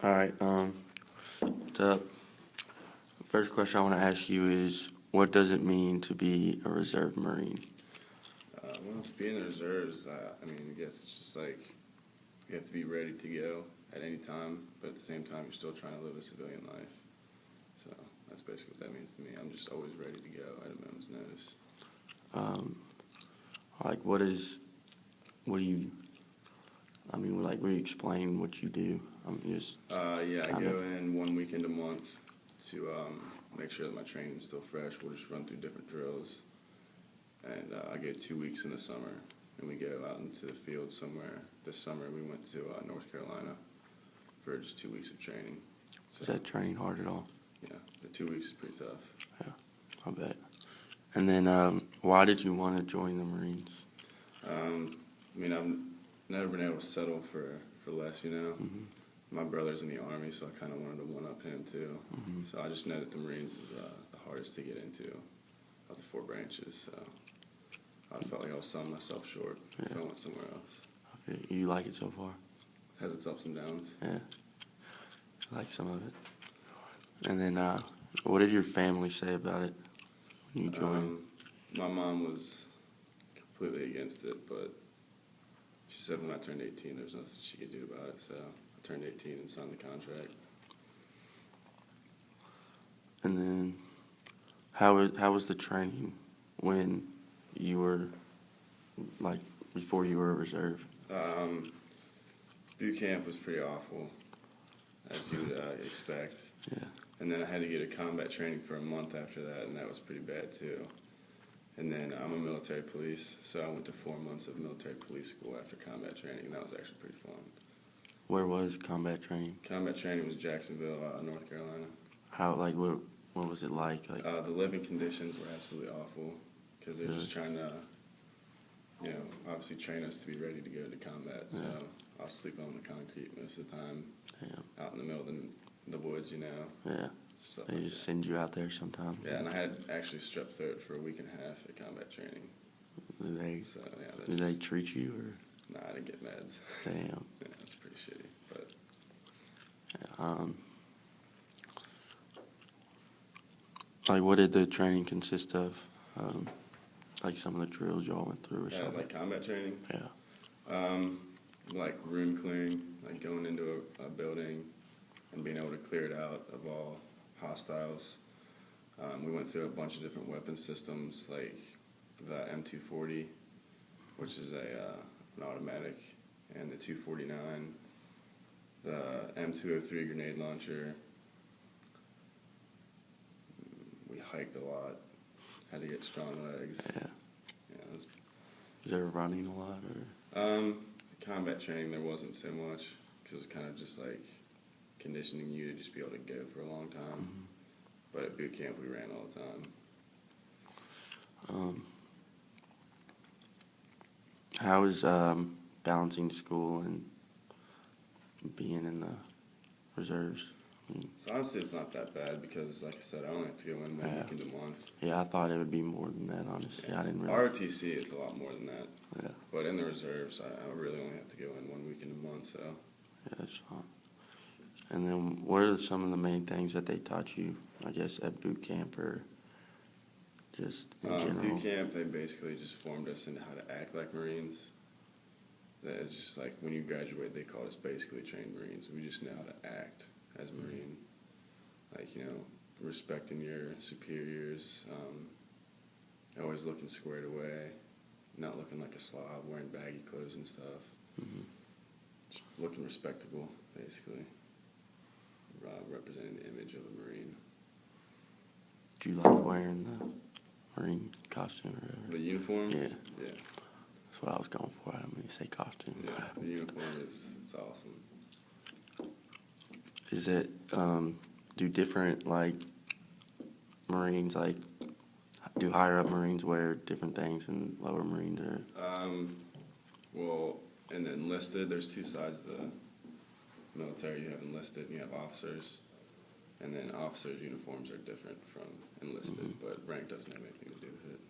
All right. The first question I want to ask you is, what does it mean to be a reserve Marine? Well, to be in the reserves, I guess it's just like you have to be ready to go at any time, but at the same time, you're still trying to live a civilian life. So that's basically what that means to me. I'm just always ready to go at a moment's notice. Like, what do you, will you explain what you do? I'm just, I go in 1 weekend a month to make sure that my training's still fresh. We'll just run through different drills. And I go 2 weeks in the summer, and we go out into the field somewhere. This summer we went to North Carolina for just 2 weeks of training. So, is that training hard at all? yeah, the 2 weeks is pretty tough. Yeah, I bet. And then, why did you want to join the Marines? I've never been able to settle for less, you know. Mm-hmm. My brother's in the Army, so I kind of wanted to one-up him, too. Mm-hmm. So I just know that the Marines is the hardest to get into of the 4 branches, so I felt like I was selling myself short if I went somewhere else. Okay, you like it so far? Has its ups and downs. Yeah, I like some of it. And then, what did your family say about it when you joined? My mom was completely against it, but she said when I turned 18, there was nothing she could do about it, so I turned 18 and signed the contract. And then, how was the training when you were, like, before you were a reserve? Boot camp was pretty awful, as you would expect. Yeah. And then I had to get a combat training for a month after that, and that was pretty bad too. And then I'm a military police, so I went to 4 months of military police school after combat training, and that was actually pretty fun. Where was combat training? Combat training was Jacksonville, North Carolina. How, like, what was it like? Like, the living conditions were absolutely awful because they're just trying to, obviously train us to be ready to go to combat. So I'll sleep on the concrete most of the time, out in the middle of the woods, you know. Yeah. Stuff They like just that. send you out there sometime. Yeah, and I had actually strep throat for a week and a half at combat training. Did they treat you, or? Nah, I didn't get meds. Damn. Yeah, that's pretty shitty. But like, what did the training consist of? Like some of the drills y'all went through or something? like combat training. Yeah. Like room clearing, like going into a building and being able to clear it out of all hostiles. We went through a bunch of different weapon systems, like the M240, which is an automatic, and the 249, the M203 grenade launcher. We hiked a lot, had to get strong legs. Yeah. Yeah, Was there running a lot, or? Combat training, there wasn't so much, because it was kind of just like conditioning you to just be able to go for a long time. Mm-hmm. But at boot camp, we ran all the time. How is balancing school and being in the reserves? So honestly, it's not that bad because, like I said, I only have to go in 1 weekend a month. Yeah, I thought it would be more than that, honestly. Yeah. I didn't really. ROTC, it's a lot more than that. Yeah. But in the reserves, I really only have to go in 1 weekend a month, so. Yeah, that's fine. And then what are some of the main things that they taught you, I guess, at boot camp or just in general? Boot camp, they basically just formed us into how to act like Marines. That is just like when you graduate, they call us basically trained Marines. We just know how to act as a Marine. Like, respecting your superiors, always looking squared away, not looking like a slob, wearing baggy clothes and stuff. Mm-hmm. Just looking respectable, basically. Representing the image of a Marine. Do you like wearing the Marine costume or whatever? The uniform? Yeah. Yeah. That's what I was going for. I mean, you say costume. Yeah, the uniform it's awesome. Is it, do different, like, Marines, like, do higher up Marines wear different things than lower Marines, or? Well, in the enlisted, there's 2 sides of the military. You have enlisted and you have officers. And then officers' uniforms are different from enlisted, but rank doesn't have anything to do with it.